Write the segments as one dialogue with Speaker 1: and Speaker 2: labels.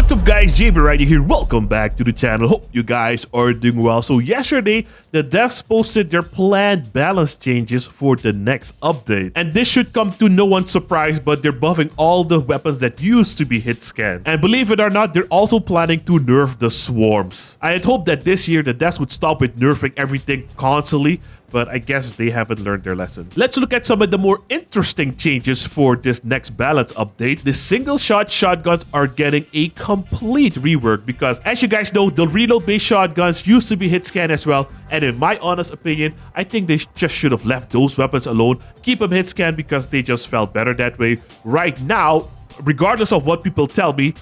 Speaker 1: What's up guys, JBRider here, welcome back to the channel. Hope you guys are doing well. So yesterday, the devs posted their planned balance changes for the next update. And this should come to no one's surprise, but they're buffing all the weapons that used to be hit scan. And believe it or not, they're also planning to nerf the swarms. I had hoped that this year the devs would stop with nerfing everything constantly, but I guess they haven't learned their lesson. Let's look at some of the more interesting changes for this next balance update. The single-shot shotguns are getting a complete rework because, as you guys know, the reload-based shotguns used to be hit scan as well, and in my honest opinion, I think they just should have left those weapons alone, keep them hit scan because they just felt better that way. Right now, regardless of what people tell me,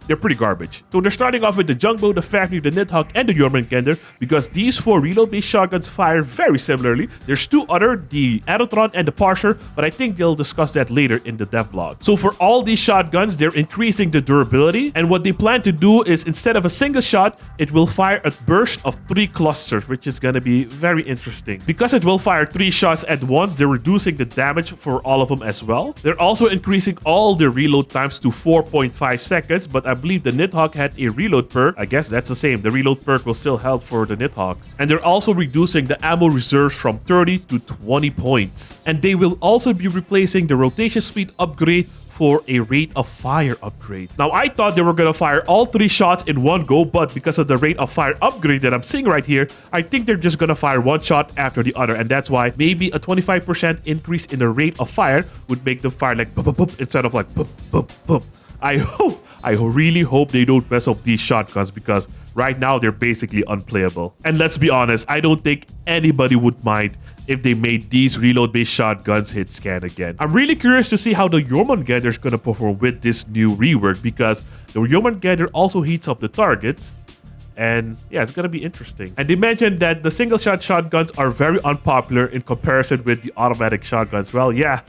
Speaker 1: they're pretty garbage. So they're starting off with the Jumbo, the Fafnir, the Nidhogg, and the Jormungandr because these four reload-based shotguns fire very similarly. There's two other, the Aerotron and the Parure, but I think they'll discuss that later in the dev blog. So for all these shotguns, they're increasing the durability, and what they plan to do is instead of a single shot, it will fire a burst of 3 clusters, which is gonna be very interesting. Because it will fire 3 shots at once, they're reducing the damage for all of them as well. They're also increasing all the reload times to 4.5 seconds, but I believe the Nidhogg had a reload perk. I guess that's the same. The reload perk will still help for the Nidhoggs. And they're also reducing the ammo reserves from 30 to 20 points. And they will also be replacing the rotation speed upgrade for a rate of fire upgrade. Now, I thought they were gonna fire all 3 shots in one go, but because of the rate of fire upgrade that I'm seeing right here, I think they're just gonna fire one shot after the other, and that's why maybe a 25% increase in the rate of fire would make them fire like boop, boop, boop, instead of like boop, boop, boop. I really hope they don't mess up these shotguns because right now they're basically unplayable. And let's be honest, I don't think anybody would mind if they made these reload-based shotguns hit scan again. I'm really curious to see how the Jormungandr is gonna perform with this new rework because the Jormungandr also heats up the targets. And yeah, it's gonna be interesting. And they mentioned that the single-shot shotguns are very unpopular in comparison with the automatic shotguns. Well, yeah.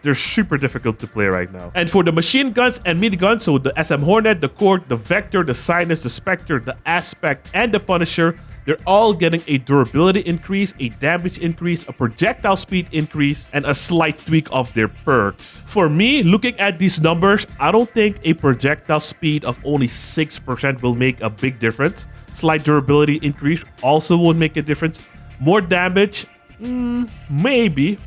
Speaker 1: They're super difficult to play right now. And for the machine guns and miniguns, so the SM Hornet, the Court, the Vector, the Sinus, the Spectre, the Aspect, and the Punisher, they're all getting a durability increase, a damage increase, a projectile speed increase, and a slight tweak of their perks. For me, looking at these numbers, I don't think a projectile speed of only 6% will make a big difference. Slight durability increase also won't make a difference. More damage, maybe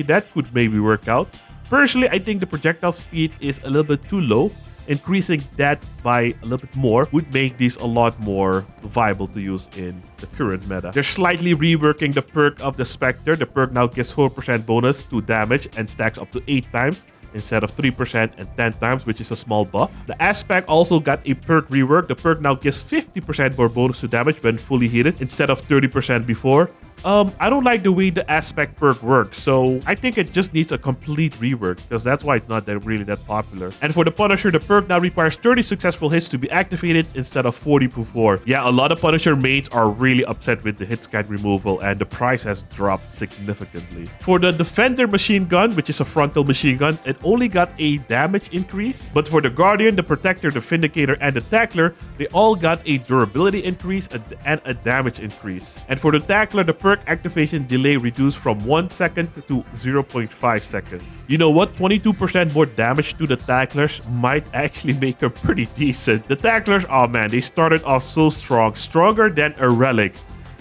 Speaker 1: that could maybe work out. Personally, I think the projectile speed is a little bit too low. Increasing that by a little bit more would make these a lot more viable to use in the current meta. They're slightly reworking the perk of the Spectre. The perk now gives 4% bonus to damage and stacks up to 8 times instead of 3% and 10 times, which is a small buff. The Aspect also got a perk rework. The perk now gives 50% more bonus to damage when fully heated instead of 30% before. I don't like the way the Aspect perk works, so I think it just needs a complete rework because that's why it's not really that popular. And for the Punisher, the perk now requires 30 successful hits to be activated instead of 40 before. Yeah, a lot of Punisher mains are really upset with the hit scan removal and the price has dropped significantly. For the Defender machine gun, which is a frontal machine gun, it only got a damage increase. But for the Guardian, the Protector, the Vindicator, and the Tackler, they all got a durability increase and a damage increase. And for the Tackler, the perk activation delay reduced from 1 second to 0.5 seconds. You know what? 22% more damage to the Tacklers might actually make them pretty decent. The Tacklers, oh man, they started off so strong, stronger than a relic,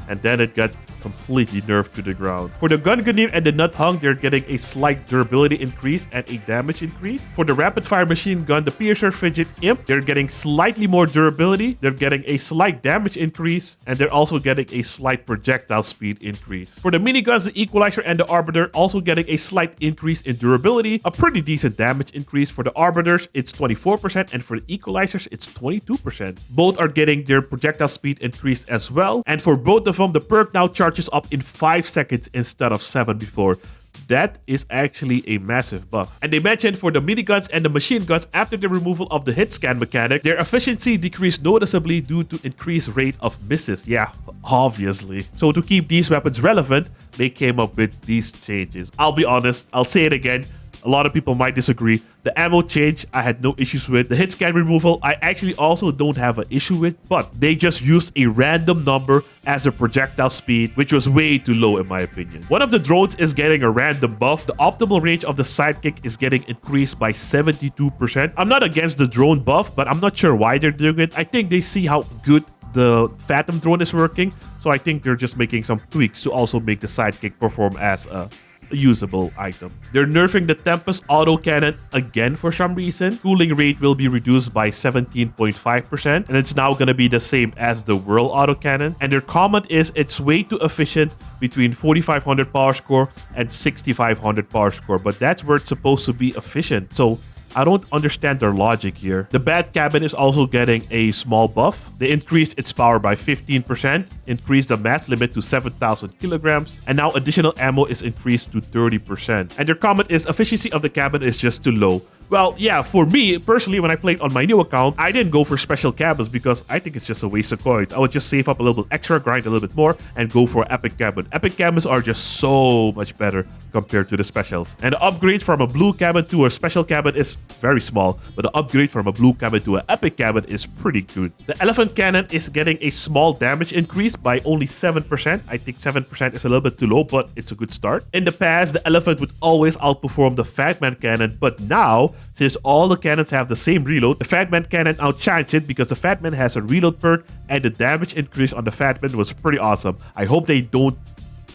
Speaker 1: and then it got completely nerfed to the ground. For the Gungnir and the Nidhogg, they're getting a slight durability increase and a damage increase. For the rapid fire machine gun, the Piercer, Fidget, Imp, they're getting slightly more durability, they're getting a slight damage increase, and they're also getting a slight projectile speed increase. For the miniguns, the Equalizer and the Arbiter also getting a slight increase in durability, a pretty decent damage increase. For the Arbiters, it's 24%, and for the Equalizers, it's 22%. Both are getting their projectile speed increased as well, and for both of them, the perk now charges up in 5 seconds instead of 7 before. That is actually a massive buff. And they mentioned for the miniguns and the machine guns, after the removal of the hit scan mechanic, their efficiency decreased noticeably due to increased rate of misses. Yeah, obviously. So to keep these weapons relevant, they came up with these changes. I'll be honest, I'll say it again, A lot of people might disagree. The ammo change, I had no issues with. The hit scan removal, I actually also don't have an issue with, but they just used a random number as a projectile speed, which was way too low in my opinion. One of the drones is getting a random buff. The optimal range of the sidekick is getting increased by 72%. I'm not against the drone buff, but I'm not sure why they're doing it. I think they see how good the Phantom drone is working, so I think they're just making some tweaks to also make the sidekick perform as a usable item. They're nerfing the Tempest autocannon again for some reason. Cooling rate will be reduced by 17.5%, and it's now gonna be the same as the Whirl autocannon. And their comment is it's way too efficient between 4500 power score and 6500 power score, but that's where it's supposed to be efficient. So I don't understand their logic here. The Bat Cabin is also getting a small buff. They increased its power by 15%, increased the mass limit to 7,000 kilograms, and now additional ammo is increased to 30%. And their comment is efficiency of the cabin is just too low. Well, yeah, for me, personally, when I played on my new account, I didn't go for special cabins because I think it's just a waste of coins. I would just save up a little bit extra, grind a little bit more, and go for epic cabin. Epic cabins are just so much better compared to the specials. And the upgrade from a blue cabin to a special cabin is very small, but the upgrade from a blue cabin to an epic cabin is pretty good. The elephant cannon is getting a small damage increase by only 7%. I think 7% is a little bit too low, but it's a good start. In the past, the elephant would always outperform the Fatman cannon, but now, since all the cannons have the same reload, the Fatman cannon outshines it because the Fatman has a reload perk and the damage increase on the Fatman was pretty awesome.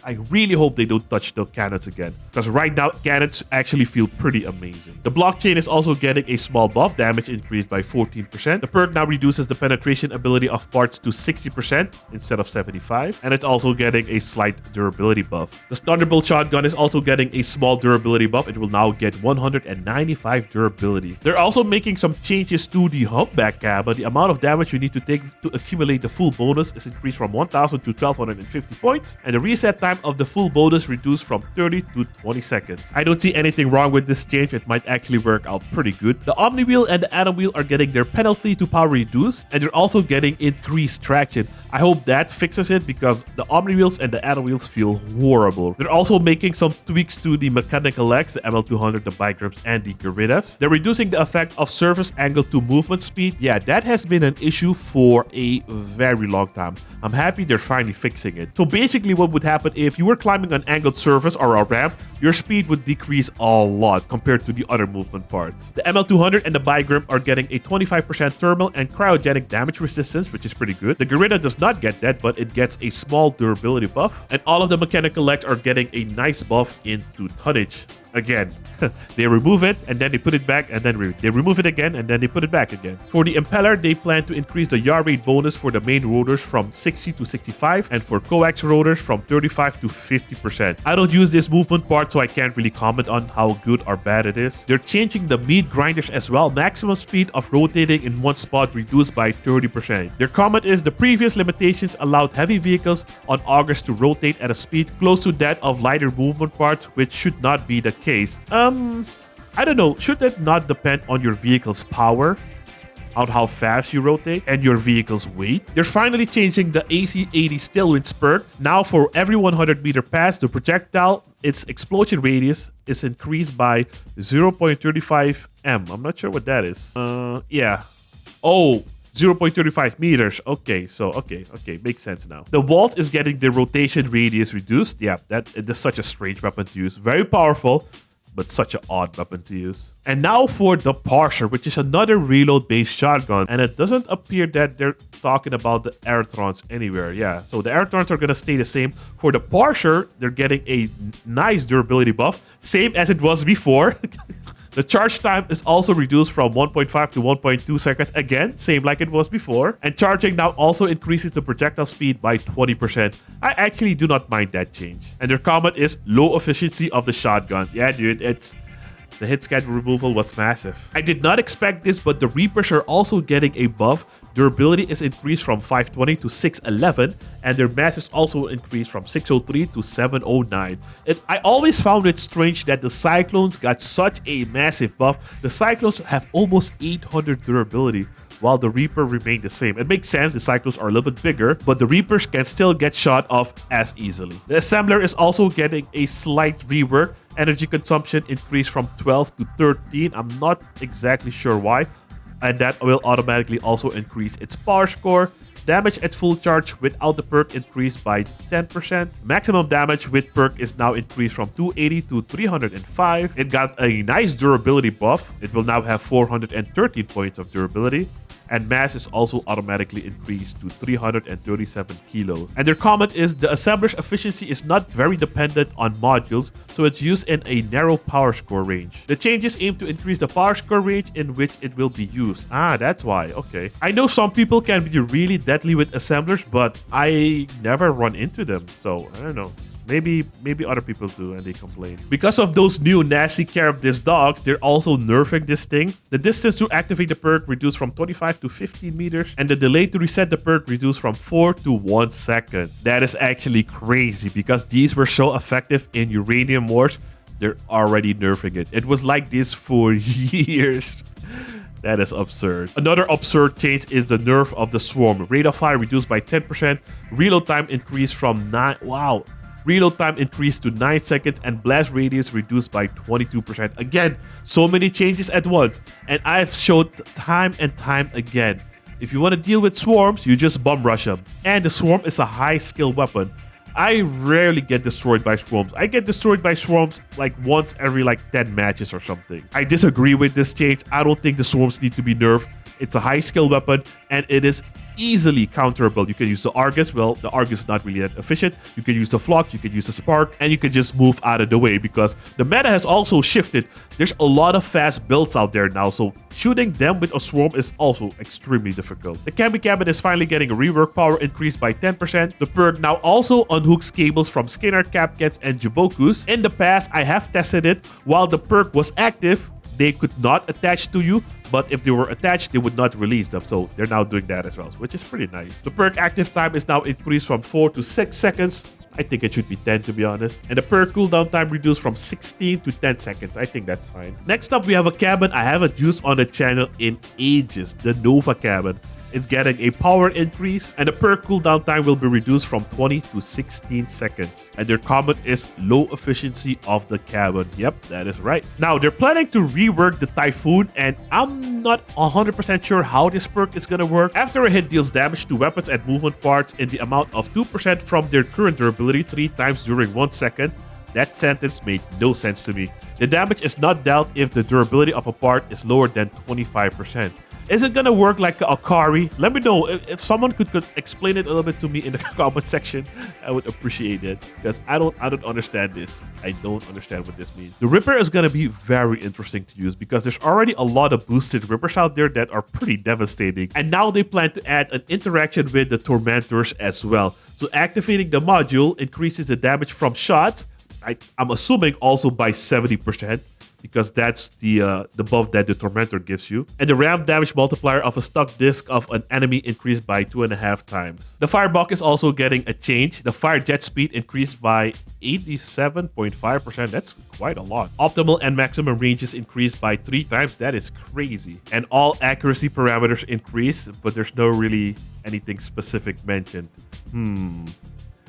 Speaker 1: I really hope they don't touch the cannons again, because right now cannons actually feel pretty amazing. The blockchain is also getting a small buff, damage increased by 14%. The perk now reduces the penetration ability of parts to 60% instead of 75%, and it's also getting a slight durability buff. The Thunderbolt shotgun is also getting a small durability buff. It will now get 195 durability. They're also making some changes to the humpback cabin. The amount of damage you need to take to accumulate the full bonus is increased from 1000 to 1250 points, and the reset time of the full bonus reduced from 30 to 20 seconds. I don't see anything wrong with this change. It might actually work out pretty good. The Omni Wheel and the Atom Wheel are getting their penalty to power reduced, and they're also getting increased traction. I hope that fixes it because the Omni Wheels and the Atom Wheels feel horrible. They're also making some tweaks to the mechanical legs, the ML200, the Bigrams, and the Gorillas. They're reducing the effect of surface angle to movement speed. Yeah, that has been an issue for a very long time. I'm happy they're finally fixing it. So basically what would happen if you were climbing an angled surface or a ramp, your speed would decrease a lot compared to the other movement parts. The ML200 and the Bigram are getting a 25% thermal and cryogenic damage resistance, which is pretty good. The Gorilla does not get that, but it gets a small durability buff. And all of the mechanical legs are getting a nice buff into tonnage. Again, they remove it and then they put it back, and then they remove it again and then they put it back again. For the impeller, they plan to increase the yaw rate bonus for the main rotors from 60 to 65 and for coax rotors from 35 to 50%. I don't use this movement part, so I can't really comment on how good or bad it is. They're changing the meat grinders as well. Maximum speed of rotating in one spot reduced by 30%. Their comment is the previous limitations allowed heavy vehicles on augers to rotate at a speed close to that of lighter movement parts, which should not be the case. I don't know, should that not depend on your vehicle's power, on how fast you rotate, and your vehicle's weight? They're finally changing the AC-80 Stillwind perk. Now for every 100 meter pass, the projectile, its explosion radius is increased by 0.35 m. I'm not sure what that is. Yeah. Oh, 0.35 meters. Okay, so okay, makes sense now. The Vault is getting the rotation radius reduced. Yeah, that is such a strange weapon to use. Very powerful, but such an odd weapon to use. And now for the Parure, which is another reload-based shotgun, and it doesn't appear that they're talking about the Airtrons anywhere. Yeah, so the Airtrons are gonna stay the same. For the Parure, they're getting a nice durability buff, same as it was before. The charge time is also reduced from 1.5 to 1.2 seconds. Again, same like it was before. And charging now also increases the projectile speed by 20%. I actually do not mind that change. And their comment is low efficiency of the shotgun. Yeah, dude, the hit scan removal was massive. I did not expect this, but the Reapers are also getting a buff. Durability is increased from 520 to 611, and their mass is also increased from 603 to 709. I always found it strange that the Cyclones got such a massive buff. The Cyclones have almost 800 durability, while the Reaper remained the same. It makes sense, the Cyclones are a little bit bigger, but the Reapers can still get shot off as easily. The Assembler is also getting a slight rework. Energy consumption increased from 12 to 13. I'm not exactly sure why. And that will automatically also increase its power score. Damage at full charge without the perk increased by 10%. Maximum damage with perk is now increased from 280 to 305. It got a nice durability buff. It will now have 413 points of durability. And mass is also automatically increased to 337 kilos. And their comment is the assembler's efficiency is not very dependent on modules, so it's used in a narrow power score range. The changes aim to increase the power score range in which it will be used. Ah, that's why. Okay. I know some people can be really deadly with assemblers, but I never run into them, so I don't know. Maybe other people do and they complain. Because of those new nasty carab disc dogs, they're also nerfing this thing. The distance to activate the perk reduced from 25 to 15 meters, and the delay to reset the perk reduced from 4 to 1 second. That is actually crazy because these were so effective in Uranium Wars. They're already nerfing it. It was like this for years. That is absurd. Another absurd change is the nerf of the swarm. Rate of fire reduced by 10%. Reload time increased from 9. Wow. Reload time increased to 9 seconds and blast radius reduced by 22%. Again, so many changes at once. And I've showed time and time again. If you want to deal with swarms, you just bum rush them. And the swarm is a high skill weapon. I rarely get destroyed by swarms. I get destroyed by swarms like once every 10 matches or something. I disagree with this change. I don't think the swarms need to be nerfed. It's a high skill weapon and it is easily counterable. You can use the Argus. Well, the Argus is not really that efficient. You can use the Flock, you can use the Spark, and you can just move out of the way because the meta has also shifted. There's a lot of fast builds out there now, so shooting them with a swarm is also extremely difficult. The Cabin is finally getting a rework power increased by 10%. The perk now also unhooks cables from Skinner, Capcats, and Jubokus. In the past, I have tested it. While the perk was active, they could not attach to you, but if they were attached, they would not release them. So they're now doing that as well, which is pretty nice. The perk active time is now increased from 4 to 6 seconds. I think it should be 10 to be honest. And the perk cooldown time reduced from 16 to 10 seconds. I think that's fine. Next up, we have a cabin I haven't used on the channel in ages, the Nova Cabin. It's getting a power increase, and the perk cooldown time will be reduced from 20 to 16 seconds. And their comment is low efficiency of the cabin. Yep, that is right. Now, they're planning to rework the Typhoon, and I'm not 100% sure how this perk is gonna work. After a hit deals damage to weapons and movement parts in the amount of 2% from their current durability 3 times during 1 second, that sentence made no sense to me. The damage is not dealt if the durability of a part is lower than 25%. Is it gonna work like a Akari? Let me know. If someone could explain it a little bit to me in the comment section, I would appreciate it. Because I don't understand this. I don't understand what this means. The Ripper is gonna be very interesting to use because there's already a lot of boosted Rippers out there that are pretty devastating. And now they plan to add an interaction with the Tormentors as well. So activating the module increases the damage from shots. I'm assuming also by 70%. Because that's the buff that the Tormentor gives you. And the ramp damage multiplier of a stuck disc of an enemy increased by 2.5 times. The Fireball is also getting a change. The fire jet speed increased by 87.5%. That's quite a lot. Optimal and maximum ranges increased by 3 times. That is crazy. And all accuracy parameters increased, but there's no really anything specific mentioned.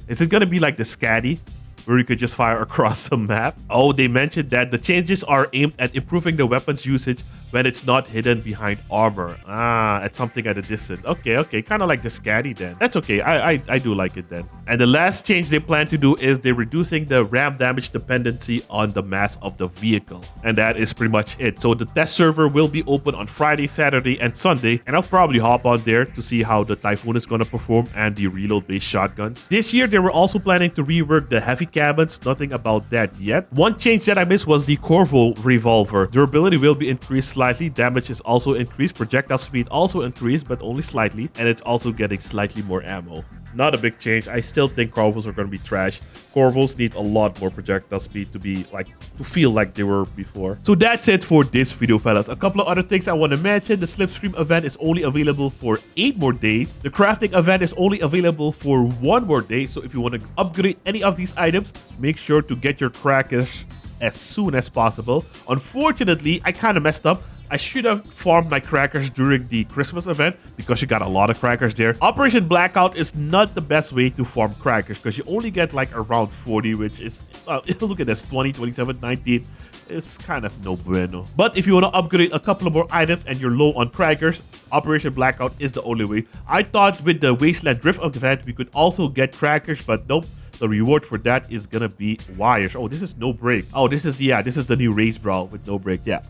Speaker 1: Is it gonna be like the Scatty, where you could just fire across the map? Oh, they mentioned that the changes are aimed at improving the weapon's usage when it's not hidden behind armor. At something at a distance. Okay, kind of like the Scatty then. That's okay, I do like it then. And the last change they plan to do is they're reducing the ram damage dependency on the mass of the vehicle. And that is pretty much it. So the test server will be open on Friday, Saturday, and Sunday. And I'll probably hop on there to see how the Typhoon is gonna perform and the reload-based shotguns. This year, they were also planning to rework the heavy cabins. Nothing about that yet. One change that I missed was the Corvo revolver. Durability will be increased slightly. Damage is also increased. Projectile speed also increased, but only slightly. And it's also getting slightly more ammo. Not a big change. I still think Corvos are going to be trash. Corvos need a lot more projectile speed to be to feel like they were before. So that's it for this video, fellas. A couple of other things I want to mention. The Slipstream event is only available for 8 more days. The crafting event is only available for 1 more day. So if you want to upgrade any of these items, make sure to get your crackers as soon as possible. Unfortunately, I kind of messed up. I should have farmed my crackers during the Christmas event because you got a lot of crackers there. Operation Blackout is not the best way to farm crackers because you only get like around 40, which is, look at this, 20, 27, 19. It's kind of no bueno. But if you want to upgrade a couple of more items and you're low on crackers, Operation Blackout is the only way. I thought with the Wasteland Drift event we could also get crackers, but nope. The reward for that is gonna be wires. Oh, this is no break. Oh, this is the new race brawl with no break. Yeah.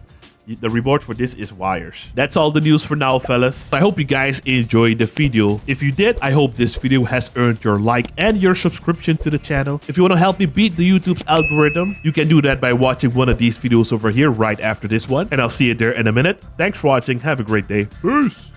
Speaker 1: The reward for this is wires. That's all the news for now, fellas. I hope you guys enjoyed the video. If you did, I hope this video has earned your like and your subscription to the channel. If you want to help me beat the YouTube's algorithm, you can do that by watching one of these videos over here right after this one. And I'll see you there in a minute. Thanks for watching. Have a great day. Peace.